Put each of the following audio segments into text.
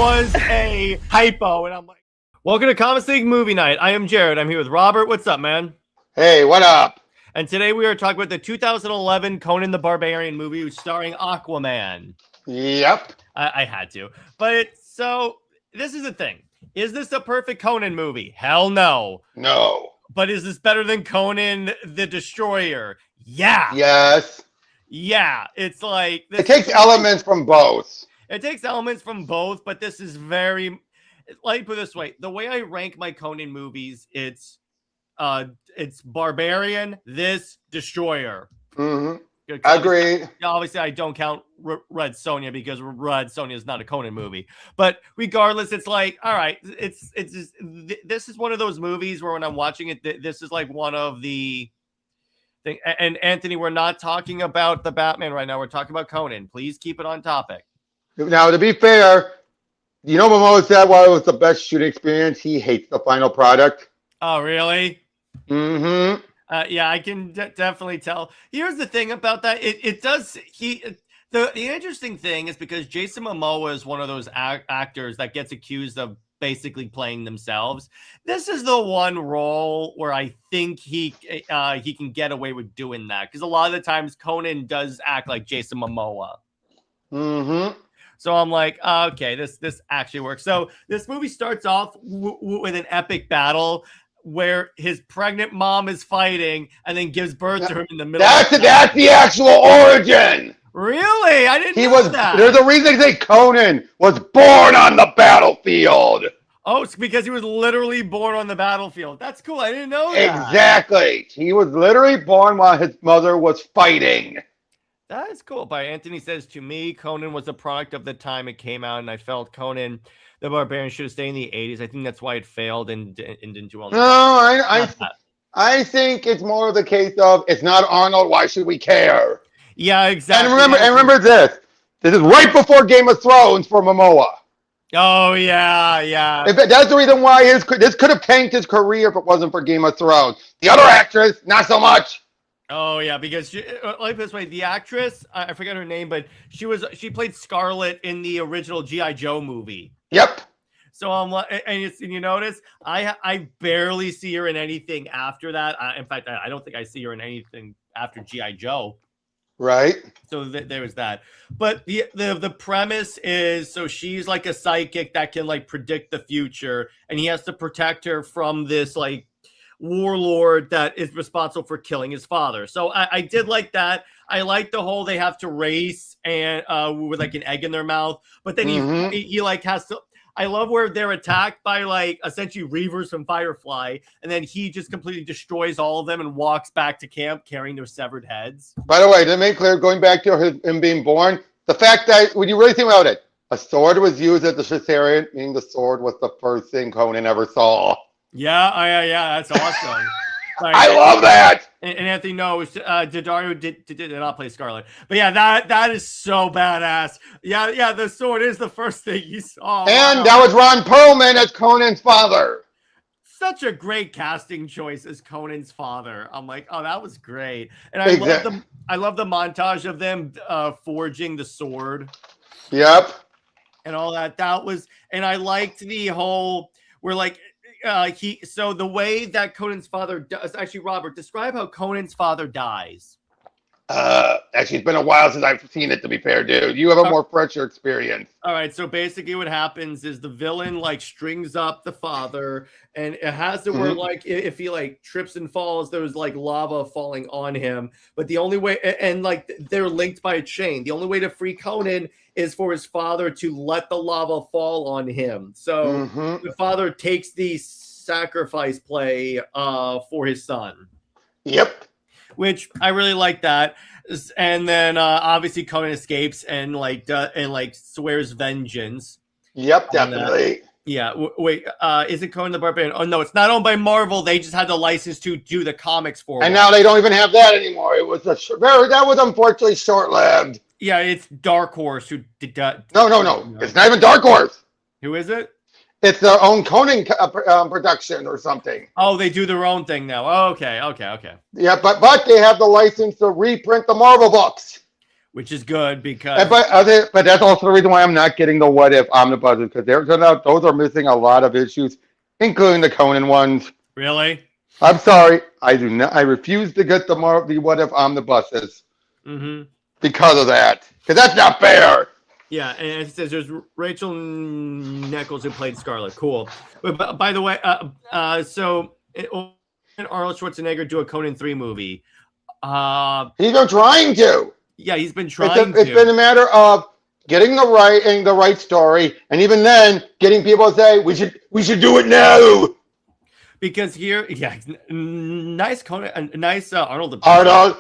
was a hypo, and I'm like, welcome to Comics League Movie Night. I am Jared. I'm here with Robert. What's up, man? Hey, what up? And today we are talking about the 2011 Conan the Barbarian movie starring Aquaman. Yep. I had to. But so this is the thing. Is this a perfect Conan movie? Hell no. No. But is this better than Conan the Destroyer? Yeah. Yes. Yeah. It's like... It takes elements from both. It takes elements from both, but this is very... Let me put it this way. The way I rank my Conan movies, it's Barbarian, this, Destroyer. Mm-hmm. Agreed. Obviously, I don't count Red Sonja because Red Sonja is not a Conan movie. But regardless, it's like, all right, it's just, this is one of those movies where when I'm watching it, this is like one of the thing. And Anthony, we're not talking about the Batman right now. We're talking about Conan. Please keep it on topic. Now, to be fair, you know, Momoa said while it was the best shooting experience, he hates the final product. Oh, really? Mm-hmm. Yeah, I can definitely tell. Here's the thing about that. It does. The interesting thing is because Jason Momoa is one of those actors that gets accused of basically playing themselves. This is the one role where I think he can get away with doing that, because a lot of the times Conan does act like Jason Momoa. Mm-hmm. So I'm like, okay, this actually works. So this movie starts off with an epic battle where his pregnant mom is fighting and then gives birth to him in the middle. That's the actual origin. Really? I didn't know that. There's a reason they say Conan was born on the battlefield. Oh, it's because he was literally born on the battlefield. That's cool. I didn't know that. Exactly. He was literally born while his mother was fighting. That is cool. By Anthony says, to me, Conan was a product of the time it came out, and I felt Conan the Barbarian should have stayed in the 80s. I think that's why it failed and didn't do well. No, I think it's more of the case of it's not Arnold. Why should we care? Yeah, exactly. And remember this. This is right before Game of Thrones for Mamoa. Oh yeah. That's the reason why this could have tanked his career if it wasn't for Game of Thrones. The other actress, not so much. Oh yeah, because like this way, the actress, I forget her name, but she played Scarlet in the original G.I. Joe movie. Yep. So I'm like, and you notice, I barely see her in anything after that. In fact, I don't think I see her in anything after G.I. Joe. Right. So there was that. But the premise is, so she's like a psychic that can like predict the future, and he has to protect her from this like warlord that is responsible for killing his father. So I did like that. I like the whole they have to race and with like an egg in their mouth, but then he like has to. I love where they're attacked by like essentially Reavers from Firefly, and then he just completely destroys all of them and walks back to camp carrying their severed heads. By the way, to make clear, going back to him being born, the fact that when you really think about it, a sword was used at the Cimmerian, meaning the sword was the first thing Conan ever saw. Yeah, that's awesome. Sorry, I love that. And Anthony knows Daddario did not play Scarlet, but yeah, that is so badass. Yeah, the sword is the first thing you saw. And that was Ron Perlman as Conan's father. Such a great casting choice as Conan's father. I'm like, oh, that was great, and I love the montage of them forging the sword. Yep. And all that. That was, and I liked the whole. We're like. So the way that Conan's father does, actually, Robert, describe how Conan's father dies. Actually, it's been a while since I've seen it, to be fair, dude. You have a more fresher experience. All right, so basically what happens is the villain like strings up the father, and it has to where like if he like trips and falls, there's like lava falling on him. But the only way, and like they're linked by a chain. The only way to free Conan is for his father to let the lava fall on him. So the father takes the sacrifice play for his son. Yep. Which I really like that. And then obviously Conan escapes and swears vengeance. Yep, definitely. Yeah. Wait, is it Conan the Barbarian? Oh no, it's not owned by Marvel. They just had the license to do the comics for it. And now they don't even have that anymore. It was that was unfortunately short-lived. Yeah, it's Dark Horse who did that. No. It's not even Dark Horse. Who is it? It's their own Conan production or something. Oh, they do their own thing now. Oh, okay. Yeah, but they have the license to reprint the Marvel books. which is good because but that's also the reason why I'm not getting the what if omnibuses, because those are missing a lot of issues, including the Conan ones. really. I'm sorry, I do not. I refuse to get the what if omnibuses because of that. Because that's not fair. Yeah, and it says there's Rachel Nichols who played Scarlet. Cool. But by the way, so Arnold Schwarzenegger do a Conan 3 movie. He's been trying to. Yeah, he's been trying It's been a matter of getting the right story, and even then, getting people to say we should do it now. Because here, yeah, nice Conan, nice Arnold. Arnold,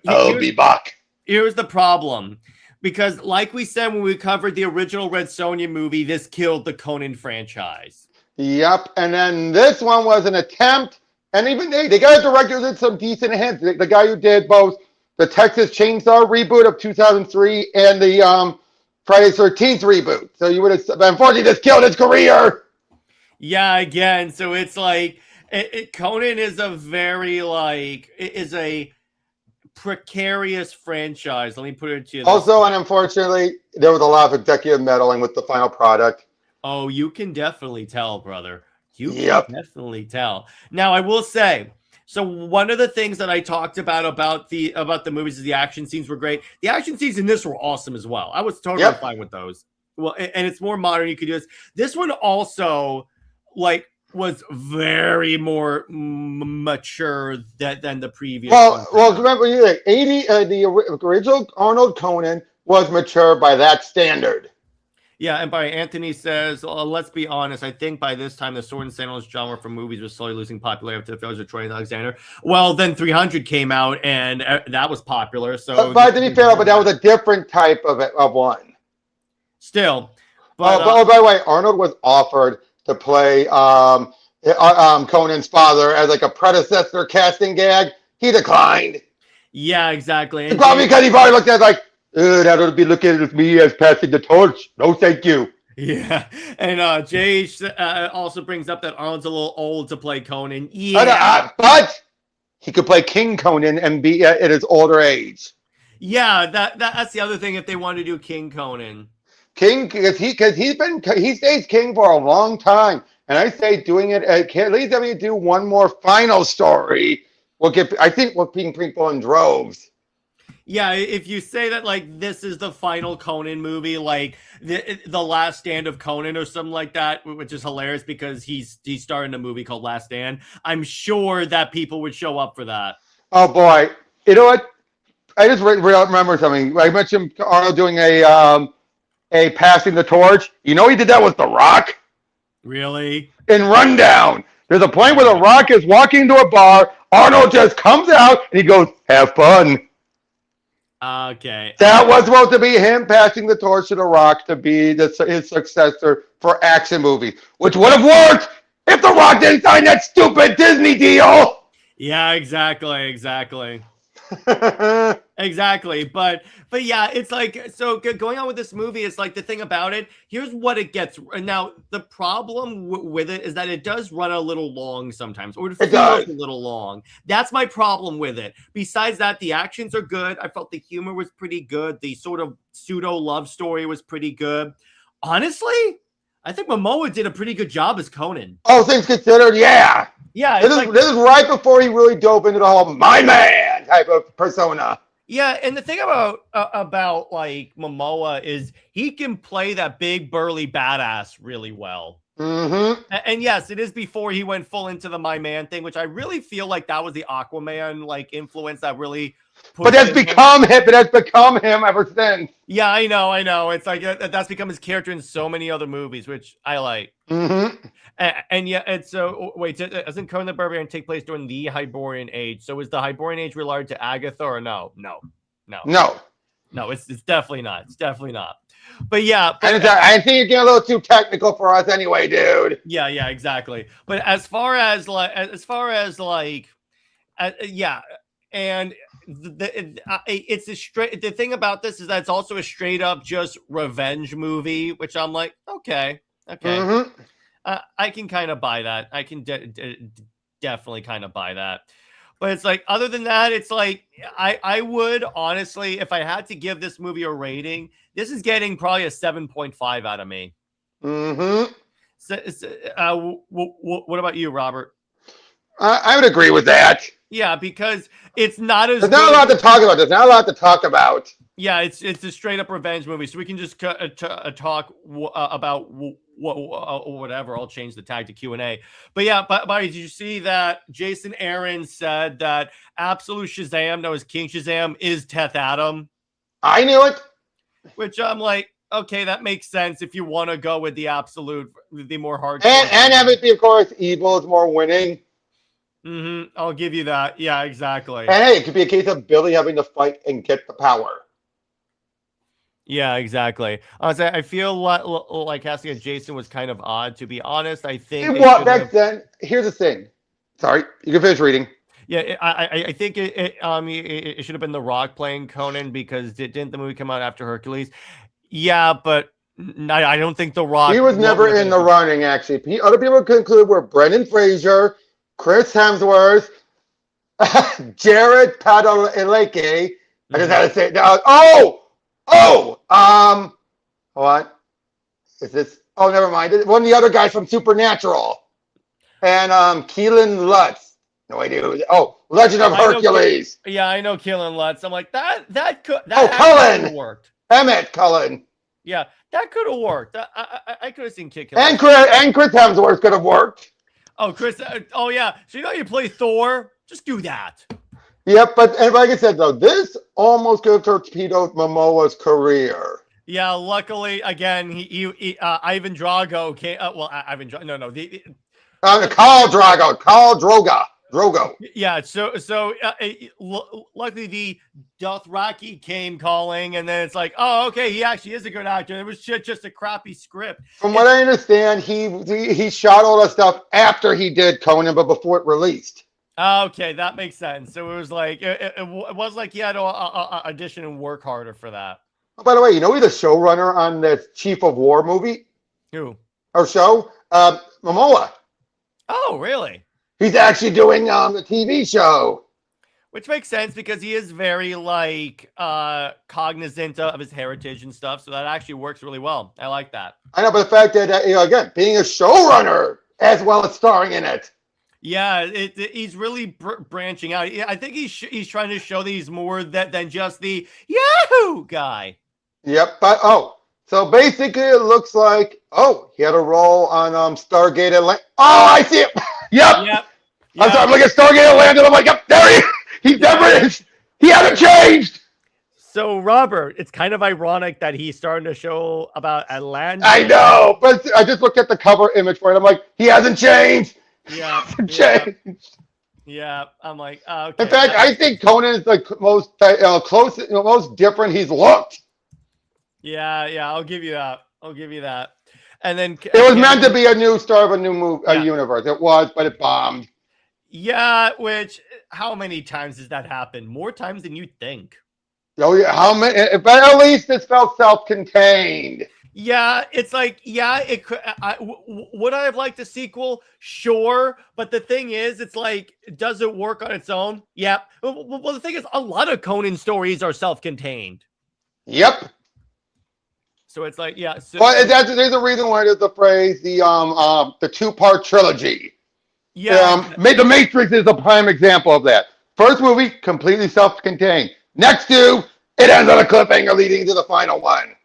I'll be back. Here's the problem. Because, like we said when we covered the original Red Sonja movie, this killed the Conan franchise. Yep, and then this one was an attempt, and even they got a director who did some decent hints. The guy who did both the Texas Chainsaw reboot of 2003 and the Friday the 13th reboot. So you would have, unfortunately, this killed his career. Yeah, again, so it's like Conan is a very is a precarious franchise. Let me put it to you. Also, and unfortunately, there was a lot of executive meddling with the final product. Oh, you can definitely tell, brother. You can definitely tell. Now, I will say, so one of the things that I talked about the movies is the action scenes were great. The action scenes in this were awesome as well. I was totally fine with those. Well, and it's more modern. You could do this. This one also was very more mature than the previous. Well, remember, the original Arnold Conan was mature by that standard. Yeah, and by Anthony says, let's be honest, I think by this time the sword and sandals genre for movies was slowly losing popularity after the failures of Troy and Alexander. Well, then 300 came out, and that was popular. So, but to be fair, but that was a different type of one. Still, but by the way, Arnold was offered to play Conan's father as like a predecessor casting gag. He declined. Yeah, exactly. And probably because he probably looked at it like, that would be looking at me as passing the torch. No, thank you. Yeah, and JH also brings up that Arnold's a little old to play Conan. Yeah, but he could play King Conan and be at his older age. Yeah, that's the other thing. If they want to do King Conan, because he stays king for a long time, and I say doing it at least having to do one more final story will get. I think we'll bring people in droves. Yeah, if you say that this is the final Conan movie, the Last Stand of Conan or something like that, which is hilarious because he's starring a movie called Last Stand. I'm sure that people would show up for that. Oh boy, you know what? I just remember something. I mentioned Arnold doing a passing the torch. You know he did that with The Rock. Really? In Rundown, there's a point where The Rock is walking into a bar. Arnold just comes out and he goes, "Have fun." Okay. That was supposed to be him passing the torch to The Rock to be his successor for action movies, which would have worked if The Rock didn't sign that stupid Disney deal. Yeah, exactly. Exactly. But yeah, it's so going on with this movie, it's the thing about it, here's what it gets. Now, the problem with it is that it does run a little long sometimes, or it feels a little long. That's my problem with it. Besides that, the actions are good. I felt the humor was pretty good. The sort of pseudo love story was pretty good. Honestly, I think Momoa did a pretty good job as Conan. All things considered, yeah. Yeah, this is right before he really dove into the whole "my man" type of persona. Yeah, and the thing about Momoa is he can play that big burly badass really well. Mm-hmm. And yes, it is before he went full into the "my man" thing, which I really feel like that was the Aquaman influence that really. But that's become him. But that's become him ever since. Yeah, I know. It's that's become his character in so many other movies, which I like. Mm-hmm. And yeah, it's wait, doesn't Conan the Barbarian take place during the Hyborian Age? So is the Hyborian Age related to Agatha or no? No, it's definitely not. It's definitely not. But yeah, I think you're getting a little too technical for us anyway, dude. Yeah, exactly. But as far as yeah, and it's a straight. The thing about this is that it's also a straight up just revenge movie, which I'm like, okay. Mm-hmm. I can kind of buy that. I can definitely kind of buy that. But it's like, other than that, it's like, I would honestly, if I had to give this movie a rating, this is getting probably a 7.5 out of me. Mm-hmm. What about you, Robert? I would agree with that. Yeah, because it's not as There's not a lot to talk about. There's not a lot to talk about. Yeah, it's a straight up revenge movie, so we can just talk about whatever. I'll change the tag to Q&A. But yeah, Barry, did you see that Jason Aaron said that Absolute Shazam, known as King Shazam, is Teth Adam? I knew it. Which I'm like, okay, that makes sense if you want to go with the absolute, the more hardcore. And have it be, of course, evil is more winning. Mm-hmm. I'll give you that. Yeah, exactly. And hey, it could be a case of Billy having to fight and get the power. Yeah, exactly. I feel like casting a Jason was kind of odd, to be honest. I think Well, back then, here's the thing. Sorry, you can finish reading. Yeah, I think it should have been The Rock playing Conan, because didn't the movie come out after Hercules? Yeah, but I don't think The Rock. He was never in the running, actually. Other people conclude were Brendan Fraser, Chris Hemsworth, Jared Padalecki. I just had to say, what is this? Oh, never mind. One of the other guys from Supernatural, and Keelan Lutz. No idea who. Legend of Hercules. I know Keelan Lutz. I'm like, that could Cullen worked. Emmett Cullen. Yeah, that could have worked. I could have seen Kid. And Chris Hemsworth could have worked. Oh, Chris. Oh yeah. So you play Thor? Just do that. Yep, but like I said though, this almost could have torpedoed Momoa's career. Yeah, luckily, again, he Ivan Drago came. Ivan Drago. No, Khal Drogo. Yeah, so luckily the Dothraki came calling, and then it's like, oh, okay, he actually is a good actor. It was just a crappy script. From what I understand, he shot all that stuff after he did Conan, but before it released. Okay, that makes sense. So it was like it was like he had to audition and work harder for that. Oh, by the way, you know he's the showrunner on the Chief of War movie? Who? Or show? Mamoa. Oh, really? He's actually doing the TV show. Which makes sense, because he is very cognizant of his heritage and stuff. So that actually works really well. I like that. I know, but the fact that again, being a showrunner as well as starring in it. Yeah, he's really branching out. I think he's trying to show that he's more than just the Yahoo guy. Yep. But so basically, it looks like he had a role on Stargate Atlantis. Oh, I see it. Yep. I'm sorry, I'm looking at Stargate Atlantis. I'm like, yep, there he never is. He hasn't changed. So, Robert, it's kind of ironic that he's starting to show about Atlantis. I know, but I just looked at the cover image for it. I'm like, he hasn't changed. Yeah. Changed. Yeah. I'm like, okay. In fact, I think Conan is the most closest, most different he's looked. Yeah. I'll give you that. And then it was meant to be a new star of a new universe. It was, but it bombed. Yeah, which how many times has that happened? More times than you think. Oh yeah, how many? But at least this felt self-contained. Yeah, it's like, it could. Would I have liked a sequel? Sure, but the thing is, it's like, does it work on its own? Yeah. Well, the thing is, a lot of Conan stories are self-contained. Yep. So it's like, yeah. So, but there's a reason why there's the phrase the two-part trilogy. Yeah. The Matrix is a prime example of that. First movie, completely self-contained. Next two, it ends on a cliffhanger leading to the final one.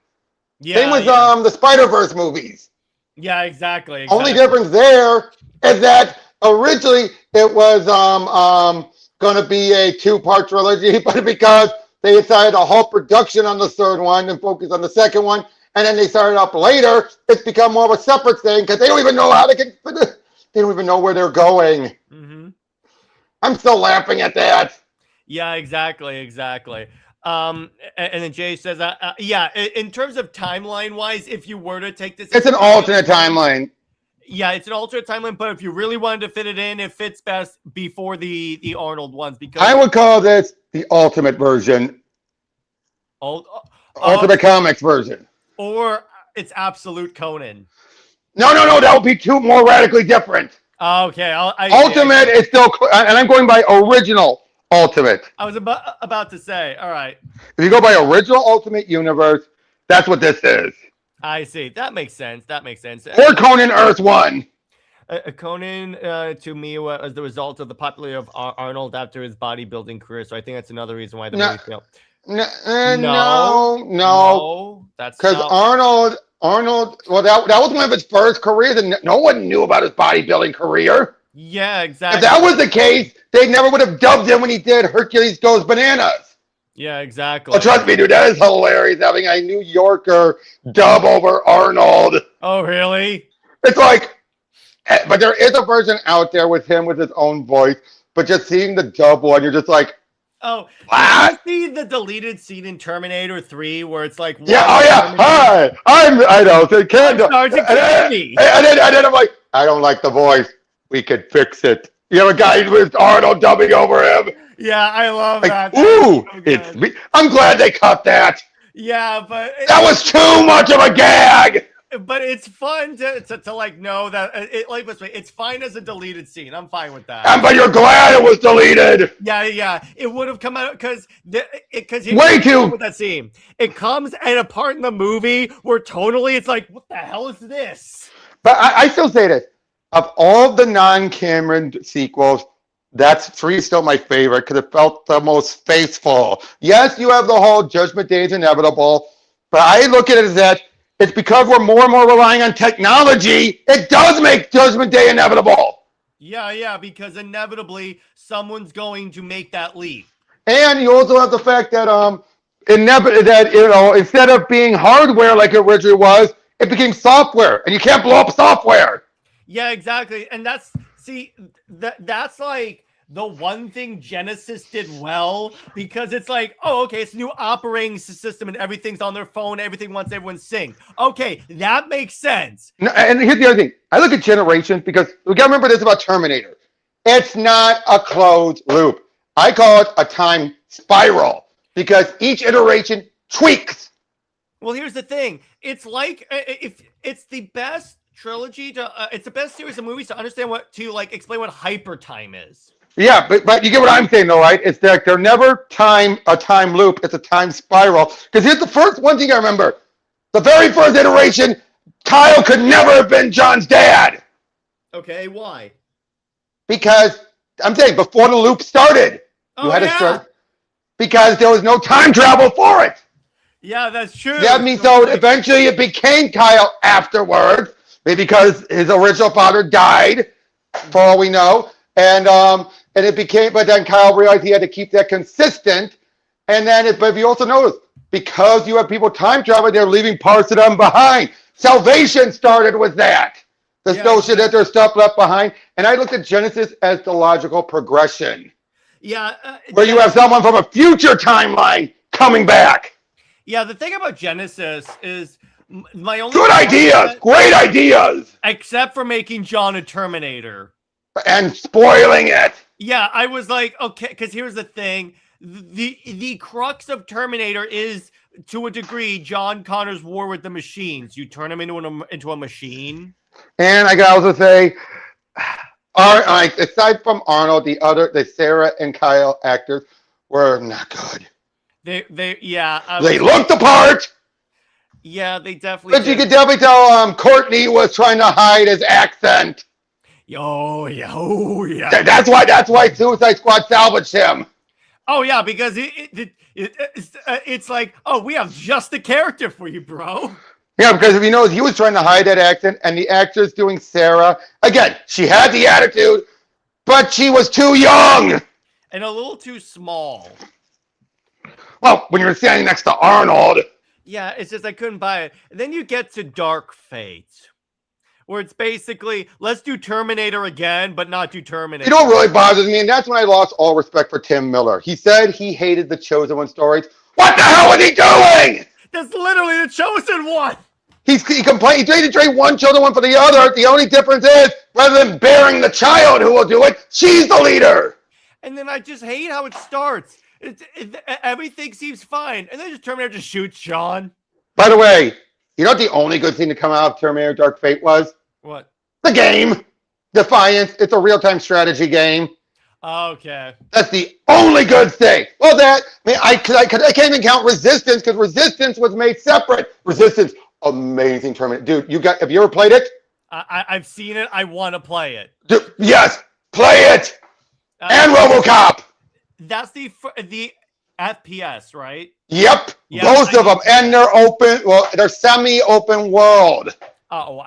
Yeah. Same with the Spider-Verse movies. Yeah, exactly. Only difference there is that originally it was going to be a two-part trilogy, but because they decided to halt production on the third one and focus on the second one, and then they started up later, it's become more of a separate thing because they don't even know how they don't even know where they're going. Mm-hmm. I'm still laughing at that. Yeah, exactly. And then Jay says, in terms of timeline-wise, if you were to take this... It's an alternate timeline. Yeah, it's an alternate timeline, but if you really wanted to fit it in, it fits best before the Arnold ones. Because I would call this the ultimate version. Ultimate Comics version. Or it's Absolute Conan. No, that would be two more radically different. Okay, Ultimate is still, and I'm going by original Ultimate. I was about to say, all right. If you go by original Ultimate Universe, that's what this is. I see. That makes sense. Or Conan Earth 1. Conan to me was the result of the popularity of Arnold after his bodybuilding career. So I think that's another reason why the movie failed. No. That's because Arnold. Well, that was one of his first careers, and no one knew about his bodybuilding career. Yeah, exactly. If that was the case, they never would have dubbed him when he did Hercules Goes Bananas. Yeah, exactly. Oh, trust me, dude, that is hilarious having a New Yorker dub over Arnold. Oh, really? It's like, but there is a version out there with him with his own voice, but just seeing the dub one, you're just like, oh, what? Did you see the deleted scene in Terminator 3 where it's like, yeah, oh yeah, hi, I know, so Sergeant Kennedy. And then I'm like, I don't like the voice. We could fix it. You have a guy with Arnold dubbing over him. Yeah, I love like, that. Ooh, so it's me. I'm glad they cut that. Yeah, but that was too much of a gag. But it's fun to like know that it's fine as a deleted scene. I'm fine with that. But you're glad it was deleted. Yeah. It would have come out because way too with that scene. It comes at a part in the movie where totally it's like, what the hell is this? But I still say this: of all the non-Cameron sequels, that's 3 still my favorite because it felt the most faithful. Yes, you have the whole Judgment Day is inevitable, but I look at it as that. It's because we're more and more relying on technology. It does make Judgment Day inevitable. Yeah, because inevitably someone's going to make that leap. And you also have the fact that instead of being hardware like it originally was, it became software, and you can't blow up software. Yeah, exactly. And that's like the one thing Genesis did well, because it's like, oh, okay, it's a new operating system and everything's on their phone. Everything wants everyone synced. Okay, that makes sense. No, and here's the other thing. I look at Generations because we got to remember this about Terminator. It's not a closed loop. I call it a time spiral because each iteration tweaks. Well, here's the thing. It's like if it's the best trilogy it's the best series of movies to understand explain what hyper time is. Yeah, but you get what I'm saying, though, right? It's that they're never a time loop. It's a time spiral. Because here's the first one thing I remember. The very first iteration, Kyle could never have been John's dad. Okay, why? Because, I'm saying, before the loop started, you had to start. Because there was no time travel for it. Yeah, that's true. That means so eventually it became Kyle afterwards. Maybe because his original father died, for all we know. And it became, but then Kyle realized he had to keep that consistent. And then, but if you also notice, because you have people time traveling, they're leaving parts of them behind. Salvation started with that. The notion that there's stuff left behind. And I looked at Genesis as the logical progression. Yeah. Where you have someone from a future timeline coming back. Yeah, the thing about Genesis is my only... Good ideas! Great ideas! Except for making John a Terminator. And spoiling it. Yeah, I was like, okay, because here's the thing. The crux of Terminator is, to a degree, John Connor's war with the machines. You turn him into a machine. And I can also say, aside from Arnold, the Sarah and Kyle actors were not good. They looked the part. Yeah, they definitely But you could definitely tell Courtney was trying to hide his accent. Oh yeah. That's why Suicide Squad salvaged him. Oh yeah, because it's like, oh, we have just the character for you, bro. Yeah, because if you know, he was trying to hide that accent, and the actress doing Sarah, again, she had the attitude, but she was too young and a little too small. Well, when you're standing next to Arnold. Yeah, it's just I couldn't buy it. And then you get to Dark Fate, where it's basically, let's do Terminator again, but not do Terminator. You know what really bothers me? And that's when I lost all respect for Tim Miller. He said he hated the Chosen One stories. What the hell was he doing? That's literally the Chosen One. He complained. He tried to trade one Chosen One for the other. The only difference is, rather than bearing the child who will do it, she's the leader. And then I just hate how it starts. Everything seems fine. And then Terminator just shoots John. By the way, you know what the only good thing to come out of Terminator Dark Fate was? What? The game. Defiance. It's a real-time strategy game. Okay. That's the only good thing. Well, I can't even count Resistance because Resistance was made separate. Resistance, amazing tournament, dude. Have you ever played it? I've seen it. I want to play it. Dude, yes, play it. And RoboCop. That's the FPS, right? Yep, Yeah, both of them, and they're open. Well, they're semi-open world. Oh,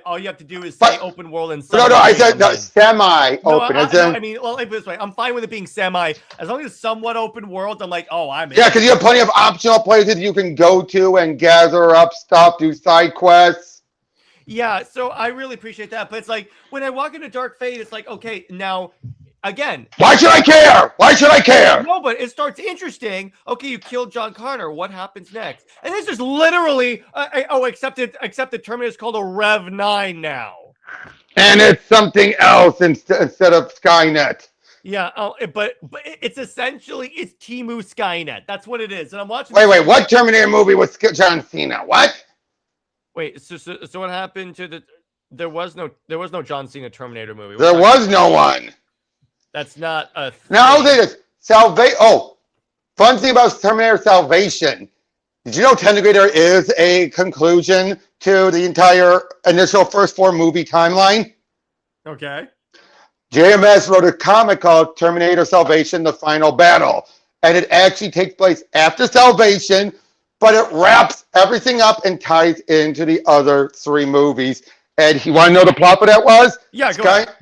all you have to do is say open world and no, I said no, semi-open. I mean, well, like this way, I'm fine with it being semi as long as it's somewhat open world. I'm like, oh, I'm in. Yeah, because you have plenty of optional places you can go to and gather up stuff, do side quests. Yeah, so I really appreciate that. But it's like when I walk into Dark Fate, it's like, okay, now again, why should I care? Why should I care? No, but it starts interesting. Okay, you killed John Connor. What happens next? And this is literally except the Terminator is called a Rev 9 now. And it's something else instead of Skynet. Yeah, but it's essentially Timu Skynet. That's what it is. And I'm watching. Wait, what Terminator movie was John Cena? What? Wait, so what happened to the? There was no John Cena Terminator movie. There was no one. That's not a thing. Now I'll say this. Fun thing about Terminator Salvation. Did you know technically there is a conclusion to the entire initial first 4 movie timeline? Okay. JMS wrote a comic called Terminator Salvation, The Final Battle. And it actually takes place after Salvation, but it wraps everything up and ties into the other 3 movies. And you want to know the plot for that was? Yeah, go ahead.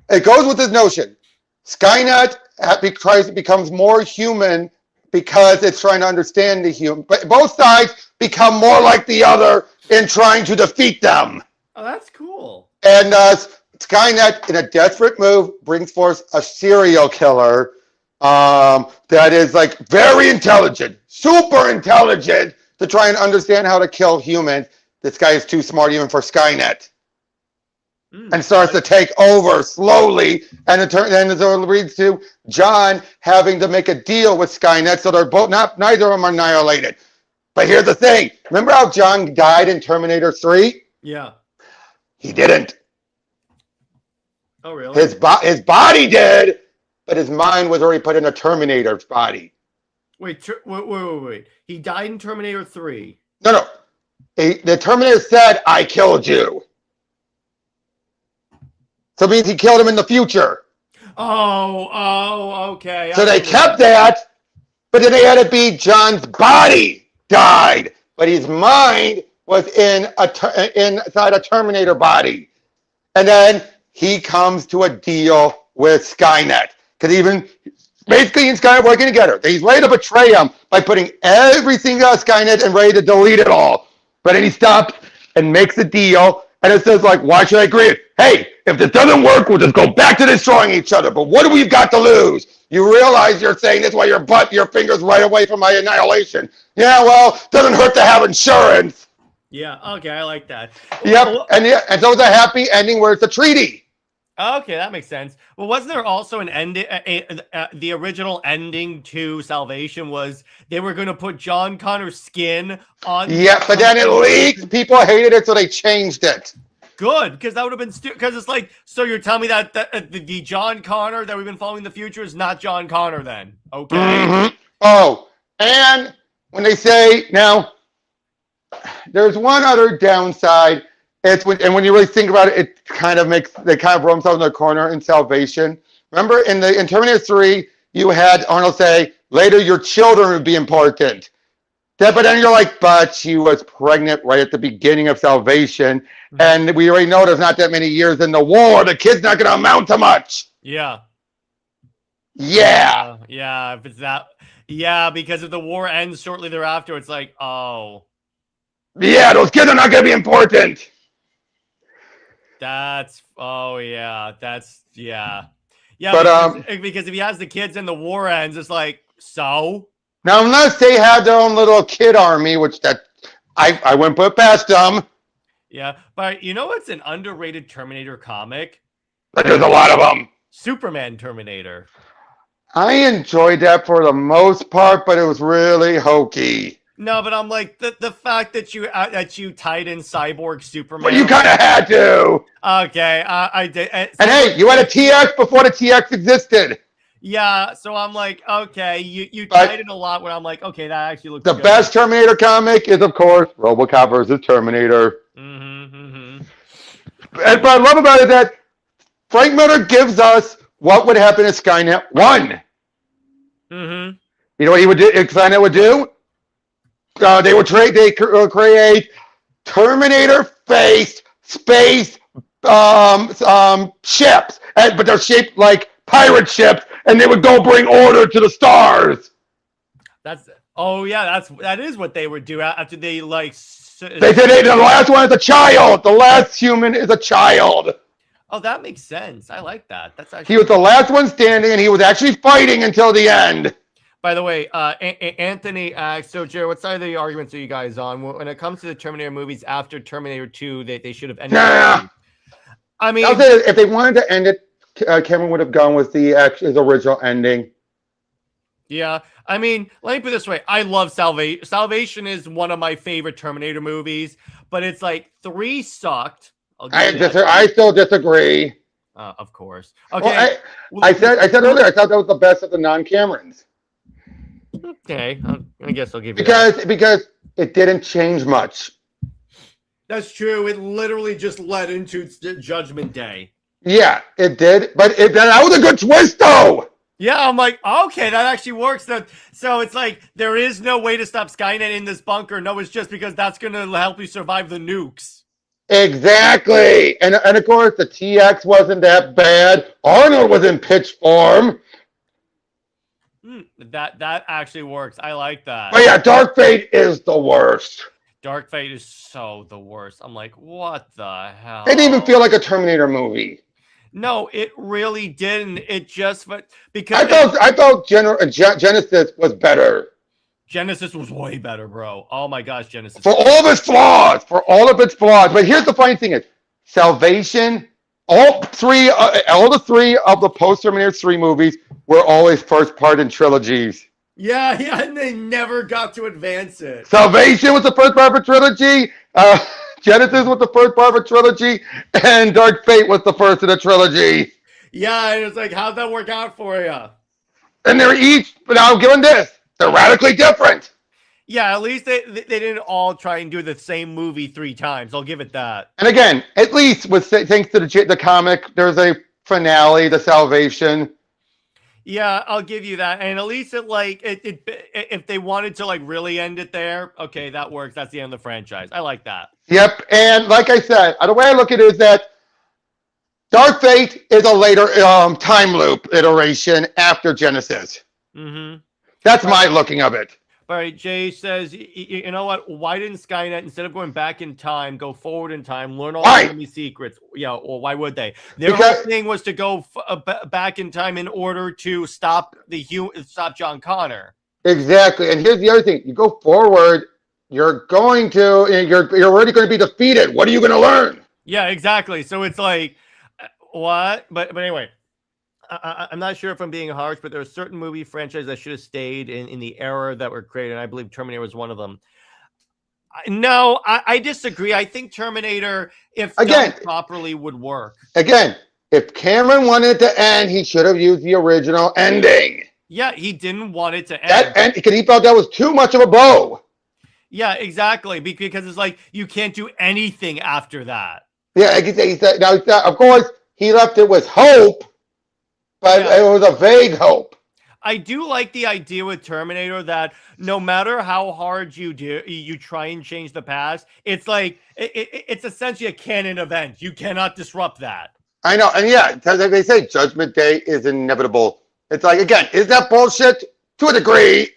It goes with this notion. Skynet becomes more human because it's trying to understand the human. But both sides become more like the other in trying to defeat them. Oh, that's cool. And Skynet, in a desperate move, brings forth a serial killer that is like very intelligent, super intelligent to try and understand how to kill humans. This guy is too smart even for Skynet. And starts to take over slowly, and it leads to John having to make a deal with Skynet, so they're both neither of them are annihilated. But here's the thing: remember how John died in Terminator 3? Yeah, he didn't. Oh, really? His body did, but his mind was already put in a Terminator's body. Wait. He died in Terminator 3. No. The Terminator said, "I killed you." So it means he killed him in the future. Oh, okay. So they kept that, but then they had it be John's body died, but his mind was inside a Terminator body. And then he comes to a deal with Skynet. Because even basically in Skynet working together, he's ready to betray him by putting everything on Skynet and ready to delete it all. But then he stops and makes a deal. And it says, like, why should I agree? Hey, if this doesn't work, we'll just go back to destroying each other. But what do we got to lose? You realize you're saying this while your finger's right away from my annihilation. Yeah, well, doesn't hurt to have insurance. Yeah, okay, I like that. Yep, and so it's a happy ending where it's a treaty. Okay, that makes sense. Well, wasn't there also an ending? The original ending to Salvation was they were going to put John Connor's skin on. Yeah, but then it leaked. People hated it, so they changed it. Good, because that would have been stupid. Because it's like, so you're telling me that the John Connor that we've been following in the future is not John Connor then? Okay. Mm-hmm. Oh, and when they say now, there's one other downside. When you really think about it, it kind of roll themselves in the corner in Salvation. Remember in Terminator 3, you had Arnold say, later your children would be important. But then you're like, but she was pregnant right at the beginning of Salvation. And we already know there's not that many years in the war. The kid's not going to amount to much. Yeah. Yeah. Yeah, if it's that. Yeah, because if the war ends shortly thereafter, it's like, oh. Yeah, those kids are not going to be important. Yeah. Yeah, but because if he has the kids and the war ends, it's like, so? Now, unless they had their own little kid army, which I wouldn't put past them. Yeah, but you know what's an underrated Terminator comic? But there's a lot of them. Superman Terminator. I enjoyed that for the most part, but it was really hokey. No, but I'm like the fact that you tied in Cyborg Superman. Well, you kind of had to. Okay, I did. And hey, you had a TX before the TX existed. Yeah, so I'm like, okay, you tied it a lot when I'm like, okay, that actually looks the good. best Terminator comic is, of course, RoboCop versus Terminator. And what I love about it is that Frank Miller gives us what would happen if Skynet won. You know what he would do? If Skynet would do? They would create Terminator-faced space ships, but they're shaped like pirate ships, and they would go bring order to the stars. That is what they would do after they like. They said the last one is a child. The last human is a child. Oh, that makes sense. I like that. That's actually. He was the last one standing, and he was actually fighting until the end. By the way, Anthony asks, so Jared, what side of the arguments are you guys on? When it comes to the Terminator movies after Terminator 2, they should have ended it. I mean, if they wanted to end it, Cameron would have gone with his original ending. Yeah, I mean, let me put it this way. I love Salvation. Salvation is one of my favorite Terminator movies, but it's like 3 sucked. I still disagree. Of course. Okay. Well, I said earlier, I thought that was the best of the non-Camerons. Okay, I guess I'll give you because it didn't change much. That's true. It literally just led into Judgment Day. Yeah, it did, but that was a good twist, though. Yeah, I'm like, okay, that actually works. So it's like there is no way to stop Skynet in this bunker. No, it's just because that's going to help you survive the nukes. Exactly, and of course the TX wasn't that bad. Arnold was in pitch form. That actually works. I like that. But yeah, Dark Fate is the worst. Dark Fate is so the worst. I'm like, what the hell? It didn't even feel like a Terminator movie. No, it really didn't. It just because I felt Genesis was better. Genesis was way better, bro. Oh my gosh, Genesis. For all of its flaws. But here's the funny thing is, Salvation, all the three of the post-Terminator 3 movies were always first part in trilogies. Yeah, and they never got to advance it. Salvation was the first part of a trilogy. Genesis was the first part of a trilogy, and Dark Fate was the first of the trilogy. Yeah, and it's like, how'd that work out for you? And they're each, but now I'm giving this, they're radically different. Yeah, at least they didn't all try and do the same movie 3 times. I'll give it that. And again, at least thanks to the comic, there's a finale, the Salvation. Yeah, I'll give you that. And at least if they wanted to like really end it there, okay, that works. That's the end of the franchise. I like that. Yep, and like I said, the way I look at it is that Dark Fate is a later time loop iteration after Genesis. That's my looking of it. All right, Jay says, you know what? Why didn't Skynet, instead of going back in time, go forward in time, learn all the enemy secrets? Yeah, well, why would they? Their whole thing was to go back in time in order to stop John Connor. Exactly, and here's the other thing: you go forward, you're already going to be defeated. What are you going to learn? Yeah, exactly. So it's like, what? But anyway. I'm not sure if I'm being harsh, but there are certain movie franchises that should have stayed in the era that were created. And I believe Terminator was one of them. No, I disagree. I think Terminator, if done properly, would work. Again, if Cameron wanted to end, he should have used the original ending. Yeah, he didn't want it to end. Because he felt that was too much of a blow. Yeah, exactly. Because it's like, you can't do anything after that. Yeah, he said, now, of course, he left it with hope. But it was a vague hope. I do like the idea with Terminator that no matter how hard you try and change the past, it's like it's essentially a canon event. You cannot disrupt that. I know, and yeah, they say Judgment Day is inevitable. It's like, again, is that bullshit? To a degree.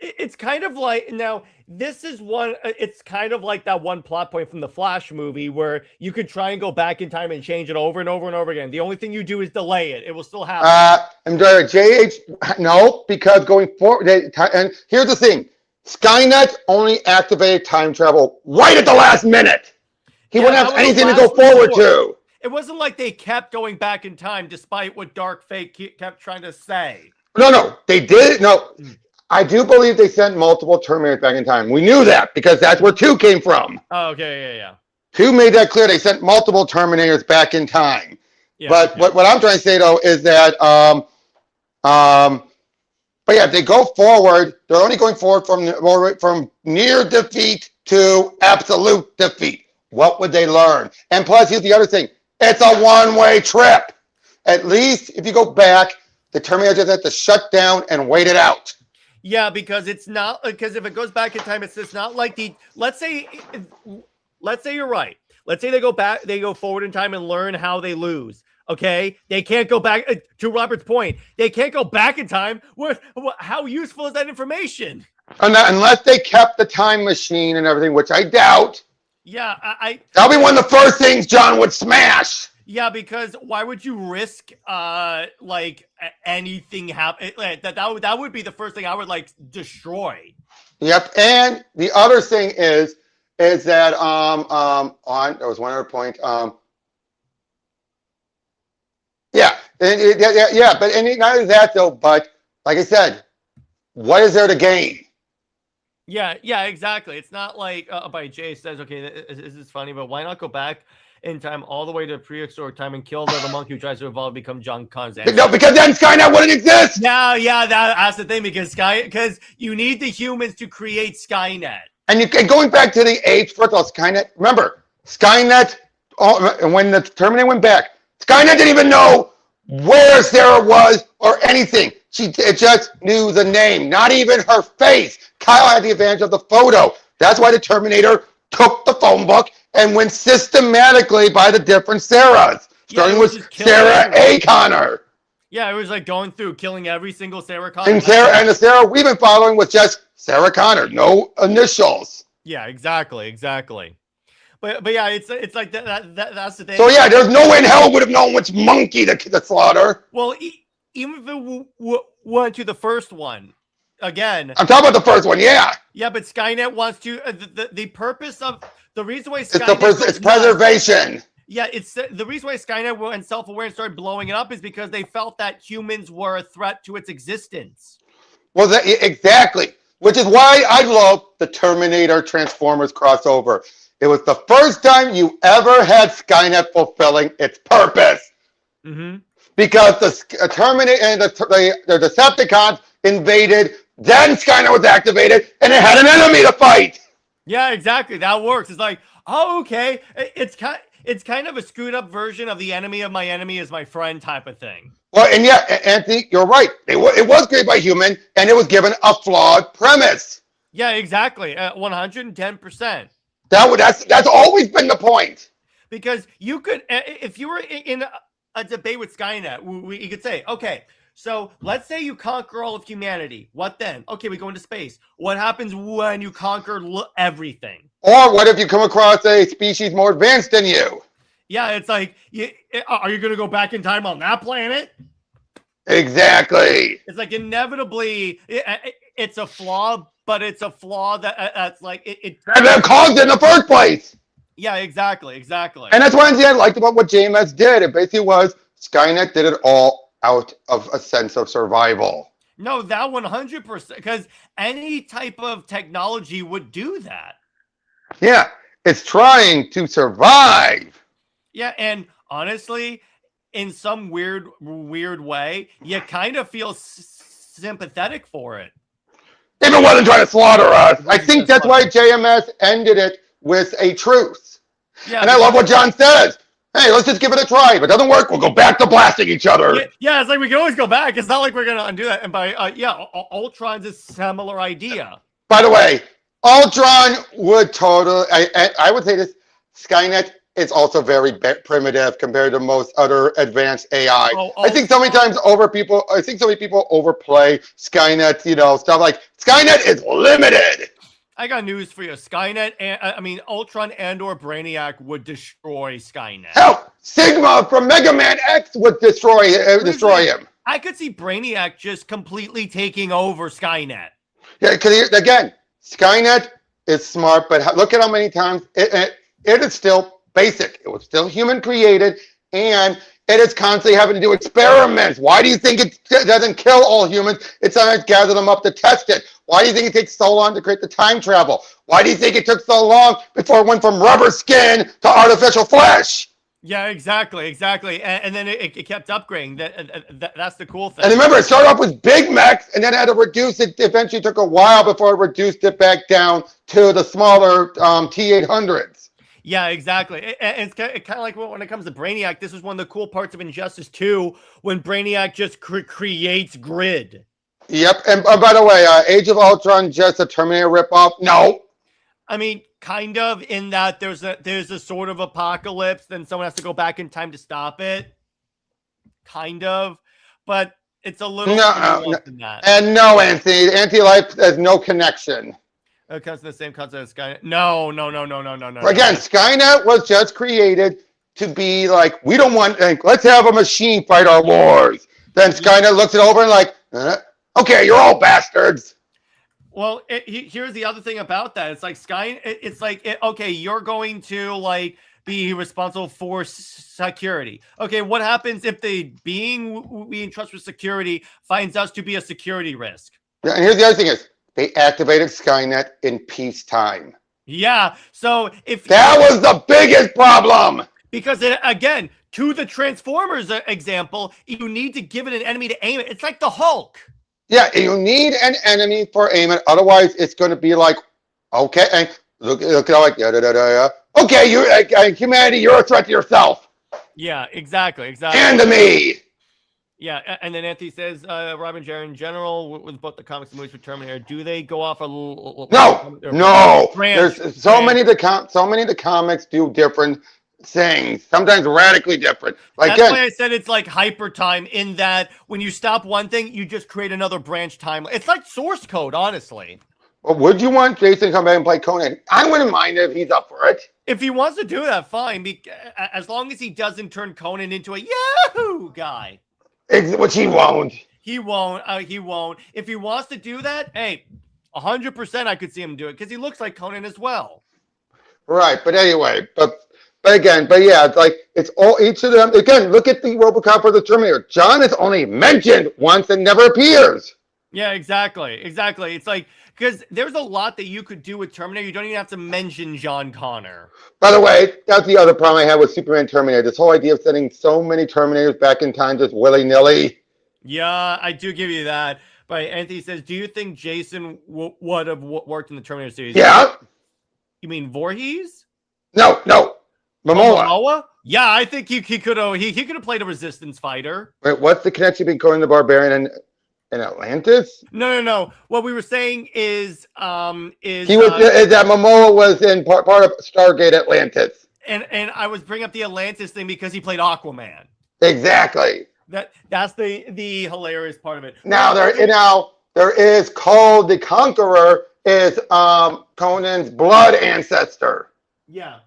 It's kind of like, now, this is one, it's kind of like that one plot point from the Flash movie where you could try and go back in time and change it over and over and over again. The only thing you do is delay it. It will still happen. No, because going forward, and here's the thing. Skynet only activated time travel right at the last minute. He wouldn't have anything to go forward to. It wasn't like they kept going back in time despite what Dark Fate kept trying to say. No, they did. No. I do believe they sent multiple Terminators back in time. We knew that because that's where 2 came from. Oh, okay, yeah. 2 made that clear. They sent multiple Terminators back in time. Yeah, but okay. what I'm trying to say though is that but yeah, if they go forward, they're only going forward from near defeat to absolute defeat. What would they learn? And plus, here's the other thing. It's a one-way trip. At least if you go back, the Terminator just have to shut down and wait it out. Yeah, because it's not, because if it goes back in time, it's not like let's say you're right. Let's say they go forward in time and learn how they lose. Okay, they can't go back to Robert's point. They can't go back in time. How useful is that information? Unless they kept the time machine and everything, which I doubt. Yeah, that'll be one of the first things John would smash. Yeah, because why would you risk like anything happen? That would be the first thing I would like destroy. Yep, and the other thing is that there was one other point. Yeah, but not only that though. But like I said, what is there to gain? Yeah, exactly. It's not like by Jay says, okay, this is funny, but why not go back in time all the way to prehistoric time and kill the monkey who tries to evolve, become John Connor's ancestor? No, because then Skynet wouldn't exist. Yeah, that's the thing, because you need the humans to create Skynet. And going back to the age, first of all, Skynet. Remember, Skynet. When the Terminator went back, Skynet didn't even know where Sarah was or anything. It just knew the name, not even her face. Kyle had the advantage of the photo. That's why the Terminator took the phone book and went systematically by the different Sarahs, starting with Sarah A. Connor. Yeah, it was like going through killing every single Sarah Connor. And the Sarah we've been following was just Sarah Connor, no initials. Yeah, exactly. But yeah, it's like that's the thing. So yeah, there's no way in hell would have known which monkey to slaughter. Well, even if it went to the first one, again. I'm talking about the first one, yeah. Yeah, but Skynet wants to. The purpose of the reason why Skynet it's preservation. Yeah, it's the reason why Skynet and self-awareness started blowing it up is because they felt that humans were a threat to its existence. Well, exactly. Which is why I love the Terminator Transformers crossover. It was the first time you ever had Skynet fulfilling its purpose. Mm-hmm. Because the Terminator and the Decepticons invaded, then Skynet was activated, and it had an enemy to fight. Yeah, exactly. That works. It's like, oh, okay. It's kind of a screwed up version of the enemy of my enemy is my friend type of thing. Well, and yeah, Anthony, you're right. It was created by human, and it was given a flawed premise. Yeah, exactly. 110%. That's always been the point. Because you could, if you were in a debate with Skynet, you could say, okay, so let's say you conquer all of humanity. What then? Okay, we go into space. What happens when you conquer everything? Or what if you come across a species more advanced than you? Yeah, it's like, are you going to go back in time on that planet? Exactly. It's like inevitably, it's a flaw, but it's a flaw that's like it caused it in the first place. Yeah, exactly. And that's one thing I liked about what JMS did. It basically was Skynet did it all out of a sense of survival. No, that 100%, because any type of technology would do that. Yeah, it's trying to survive. Yeah, and honestly, in some weird way, you kind of feel sympathetic for it. If it wasn't trying to slaughter us. I think that's why JMS ended it with a truce. Yeah, and I love what John says. Hey, let's just give it a try. If it doesn't work, we'll go back to blasting each other. Yeah, it's like we can always go back. It's not like we're going to undo that. And by, Ultron's a similar idea. By the way, Ultron would totally, I would say this, Skynet is also very primitive compared to most other advanced AI. I think so many people overplay Skynet, stuff like Skynet is limited. I got news for you. Skynet, Ultron and/or Brainiac would destroy Skynet. Hell, Sigma from Mega Man X would destroy him. I could see Brainiac just completely taking over Skynet. Yeah, because again, Skynet is smart, but look at how many times it is still basic. It was still human created, and It is constantly having to do experiments. Why do you think it doesn't kill all humans? It sometimes gathers them up to test it. Why do you think it takes so long to create the time travel? Why do you think it took so long before it went from rubber skin to artificial flesh? Yeah, exactly. And then it kept upgrading. That's the cool thing. And remember, it started off with Big Macs, and then had to reduce it. Eventually took a while before it reduced it back down to the smaller T-800s. Yeah, exactly. And it's kind of like when it comes to Brainiac, this is one of the cool parts of Injustice 2, when Brainiac just creates grid. Yep. And by the way, Age of Ultron, just a Terminator ripoff? No. I mean, kind of, in that there's a sort of apocalypse, then someone has to go back in time to stop it. Kind of. But it's a little more than that. And no, Anti-Life has no connection. It comes to the same concept as Skynet. No. Again, Skynet was just created to be like, we don't want, let's have a machine fight our wars. Then Skynet looks it over and like, okay, you're all bastards. Well, here's the other thing about that. It's like it's like, okay, you're going to like be responsible for security. Okay, what happens if the being we entrust with security finds us to be a security risk? Yeah, and here's the other thing is, they activated Skynet in peacetime. Yeah, so if that was the biggest problem. Because again, to the Transformers example, you need to give it an enemy to aim it. It's like the Hulk. Yeah, you need an enemy for aim it. Otherwise, it's going to be like, okay, and look like okay, you humanity, you're a threat to yourself. Yeah, exactly. And to me. Yeah, and then Anthony says, Rob and Jerry in general, with both the comics and movies for Terminator, do they go off a no? There's so many of the comics do different things, sometimes radically different. Like that's why I said it's like hyper time, in that when you stop one thing, you just create another branch time. It's like source code, honestly. Well, would you want Jason to come back and play Conan? I wouldn't mind if he's up for it. If he wants to do that, fine. As long as he doesn't turn Conan into a Yahoo guy. Which he won't. He won't. If he wants to do that, hey, 100% I could see him do it, because he looks like Conan as well. Right, but anyway, but yeah, it's like it's all each of them. Again, look at the RoboCop for the Terminator. John is only mentioned once and never appears. Yeah, exactly. It's like, because there's a lot that you could do with Terminator. You don't even have to mention John Connor. By the way, that's the other problem I had with Superman Terminator. This whole idea of sending so many Terminators back in time just willy-nilly. Yeah, I do give you that. But Anthony says, do you think Jason would have worked in the Terminator series? Yeah. You mean Voorhees? No. Mamoa? Yeah, I think he could have. He could have played a resistance fighter. Wait, what's the connection between Conan the Barbarian and Atlantis? No. What we were saying is that Mamoa was in part of Stargate Atlantis. And I was bringing up the Atlantis thing because he played Aquaman. Exactly. That's the hilarious part of it. Now there is Kull the Conqueror is Conan's blood ancestor. Yeah.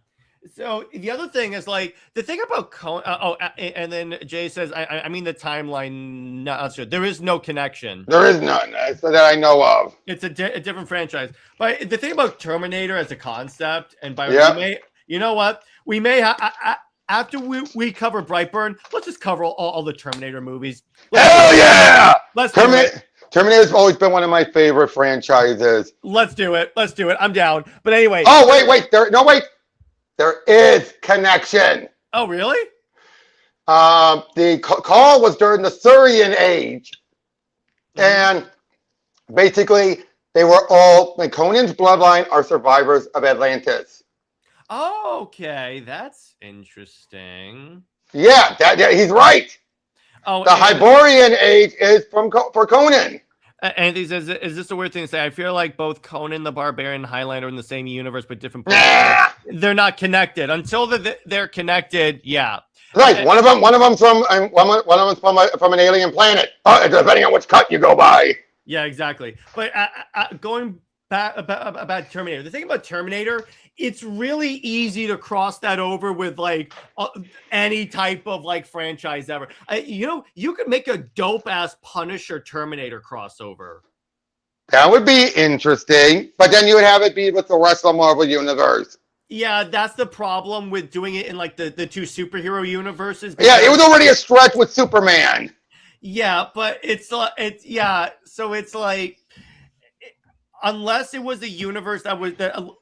So the other thing is, like, the thing about Conan. And then Jay says, I mean the timeline. Not sure. There is no connection. There is none that I know of. It's a different franchise. But the thing about Terminator as a concept, and by you know what, we may after we cover Brightburn, let's just cover all the Terminator movies. Hell yeah! Terminator's always been one of my favorite franchises. Let's do it. I'm down. But anyway. Oh wait. There is connection. Oh, really? The call was during the Cimmerian age. And basically, they were all, like, Conan's bloodline are survivors of Atlantis. Oh, okay. That's interesting. Yeah, he's right. Oh, the Hyborian age is for Conan. And he says, is this a weird thing to say? I feel like both Conan the Barbarian and Highlander are in the same universe, but different points. They're not connected. Until they're connected, yeah. Right. One of them's from an alien planet. Depending on which cut you go by. Yeah, exactly. But going back about Terminator, the thing about Terminator, it's really easy to cross that over with like any type of like franchise ever. You could make a dope ass Punisher Terminator crossover. That would be interesting, but then you would have it be with the rest of the Marvel universe. Yeah, that's the problem with doing it in like the two superhero universes. Yeah, it was already a stretch with Superman. Yeah, but so it's like unless it was a universe that was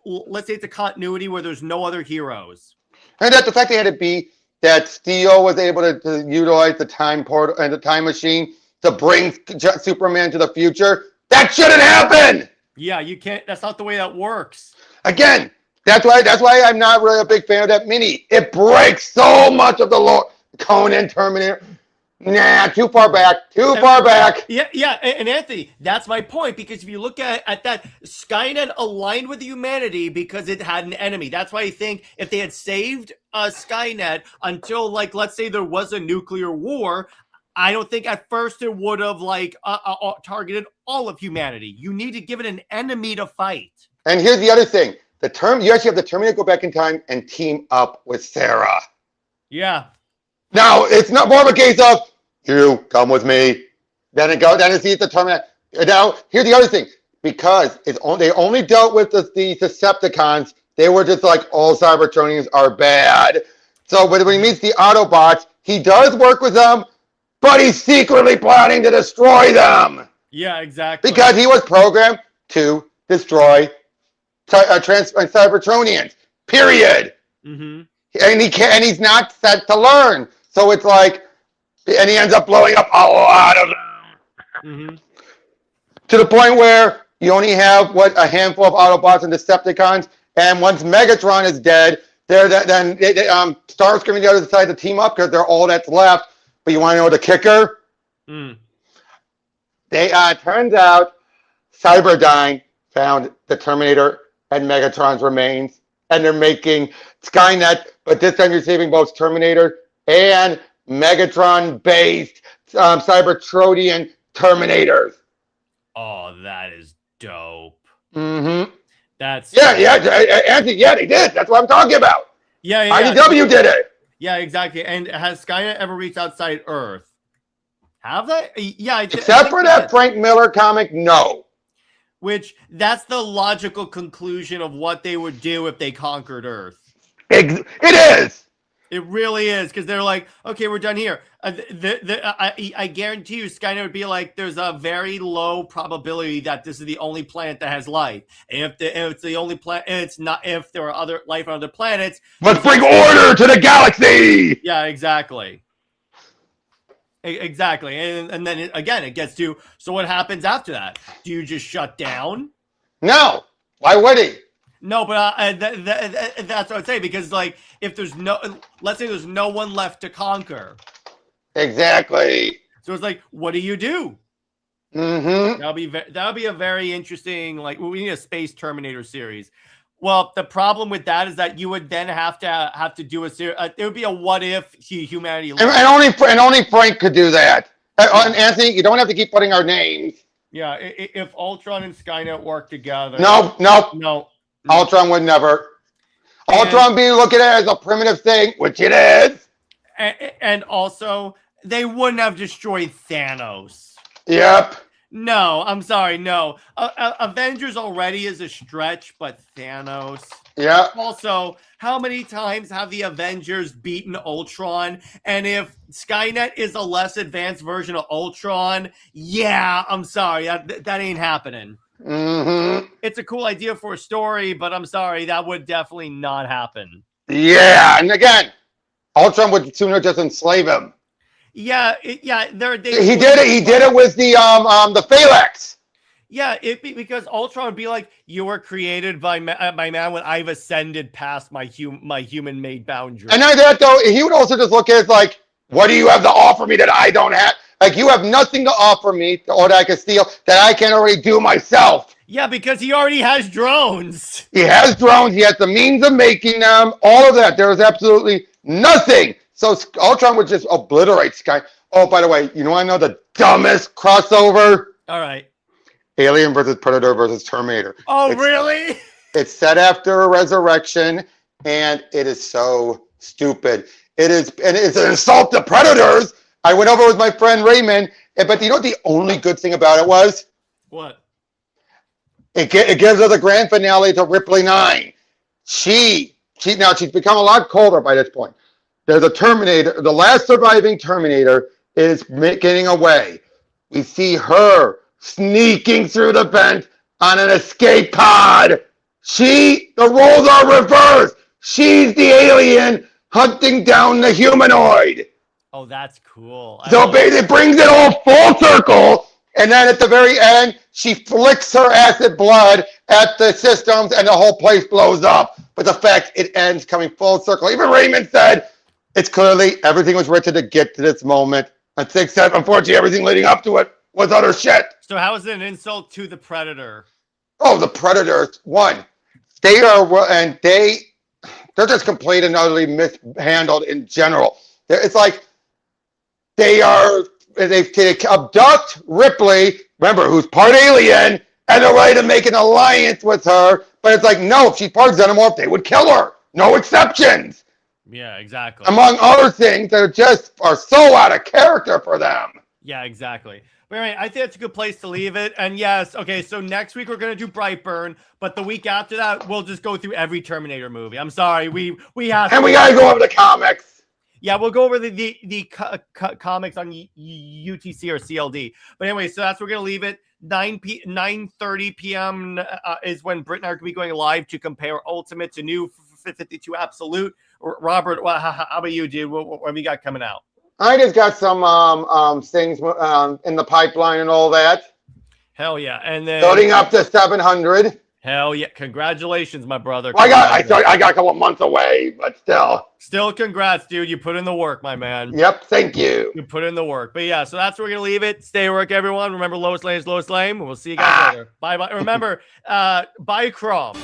let's say it's a continuity where there's no other heroes. And that the fact they had it be that Steel was able to utilize the time portal and the time machine to bring Superman to the future, that shouldn't happen. Yeah, you can't. That's not the way that works. Again, that's why I'm not really a big fan of that mini. It breaks so much of the lore. Conan, Terminator. Nah, too far back. Too far back. Yeah, and Anthony, that's my point, because if you look at that, Skynet aligned with humanity because it had an enemy. That's why I think if they had saved Skynet until, like, let's say there was a nuclear war, I don't think at first it would have targeted all of humanity. You need to give it an enemy to fight. And here's the other thing: you actually have the Terminator go back in time and team up with Sarah. Yeah. Now it's not more of a case of you come with me. Then it's the Terminator. Now here's the other thing: because they only dealt with the Decepticons. They were just like, all Cybertronians are bad. So when he meets the Autobots, he does work with them, but he's secretly planning to destroy them. Yeah, exactly. Because he was programmed to destroy Cybertronians. Period. Mm-hmm. And he's not set to learn. So it's like, and he ends up blowing up a lot of them. Mm-hmm. To the point where you only have a handful of Autobots and Decepticons, and once Megatron is dead, then Starscream and the others decide to team up because they're all that's left. But you want to know the kicker? They turns out Cyberdyne found the Terminator and Megatron's remains, and they're making Skynet, but this time you're saving both Terminator and Megatron-based Cybertronian Terminators. Oh, that is dope. Mm-hmm. That's Anthony, they did. That's what I'm talking about. Yeah. IDW did it. Yeah, exactly. And has Skynet ever reached outside Earth? Have they? Yeah. Except for that Frank Miller comic, no. Which, that's the logical conclusion of what they would do if they conquered Earth. It is. It really is, because they're like, okay, we're done here. I guarantee you, Skynet would be like, there's a very low probability that this is the only planet that has life. And if it's the only planet, it's not. If there are other life on other planets, let's bring order to the galaxy. Yeah, exactly. Exactly, and then it gets to, so what happens after that? Do you just shut down? No. Why would he? No, but that's what I'd say, because like, if let's say there's no one left to conquer. Exactly. So it's like, what do you do? Mm-hmm. That'll be a very interesting, like, we need a Space Terminator series. Well, the problem with that is that you would then have to do a series. It would be a what if humanity. And only Frank could do that. And Anthony, you don't have to keep putting our names. Yeah, if Ultron and Skynet work together. No. Ultron would never. Ultron being looked at as a primitive thing, which it is. And also, they wouldn't have destroyed Thanos. Yep. No, I'm sorry, no. Avengers already is a stretch, but Thanos. Yeah. Also, how many times have the Avengers beaten Ultron? And if Skynet is a less advanced version of Ultron, yeah, I'm sorry, that ain't happening. Mm-hmm. It's a cool idea for a story, but I'm sorry, that would definitely not happen. Yeah, and again, Ultron would sooner just enslave him. Yeah, he did it. He did it with the Phalanx. Yeah, because Ultron would be like, you were created by man when I've ascended past my human made boundary. And not that though, he would also just look at it like, what do you have to offer me that I don't have? Like, you have nothing to offer me, or that I can steal, that I can already do myself. Yeah, because he already has drones. He has drones. He has the means of making them. All of that. There is absolutely nothing. So Ultron would just obliterate Sky. Oh, by the way, you want to know the dumbest crossover? All right. Alien versus Predator versus Terminator. Oh, really? It's set after a resurrection, and it is so stupid. It's an insult to Predators. I went over with my friend Raymond, but you know what the only good thing about it was? What? It gives us a grand finale to Ripley 9. She She's become a lot colder by this point. There's a Terminator. The last surviving Terminator is getting away. We see her sneaking through the vent on an escape pod. The roles are reversed. She's the alien hunting down the humanoid. Oh, that's cool. So basically, it brings it all full circle. And then at the very end, she flicks her acid blood at the systems and the whole place blows up. But the fact it ends coming full circle. Even Raymond said it's clearly everything was written to get to this moment. And except, unfortunately, everything leading up to it was other shit. So how is it an insult to the Predator? Oh, the Predators. One, they're just complete and utterly mishandled in general. It's like they abduct Ripley, remember, who's part alien, and they're ready to make an alliance with her. But it's like, no, if she's part xenomorph, they would kill her. No exceptions. Yeah, exactly. Among other things that just are so out of character for them. Yeah, exactly. But anyway, I think that's a good place to leave it. And yes, okay, so next week we're going to do Brightburn, but the week after that, we'll just go through every Terminator movie. I'm sorry, we have to. And we got to go over the comics. Yeah, we'll go over the comics on UTC or CLD. But anyway, so that's where we're going to leave it. 9:30 p.m. Is when Britt and I are going to be going live to compare Ultimate to New 52 Absolute. Robert, how about you, dude? What have you got coming out? I just got some things in the pipeline and all that. Hell yeah. And then building up to 700. Hell yeah. Congratulations, my brother. Well, I got a couple months away, but still. Still congrats, dude. You put in the work, my man. Yep, thank you. You put in the work. But yeah, so that's where we're going to leave it. Stay at work, everyone. Remember, Lois Lane is Lois Lane. We'll see you guys later. Bye-bye. Remember, bye, Chrome.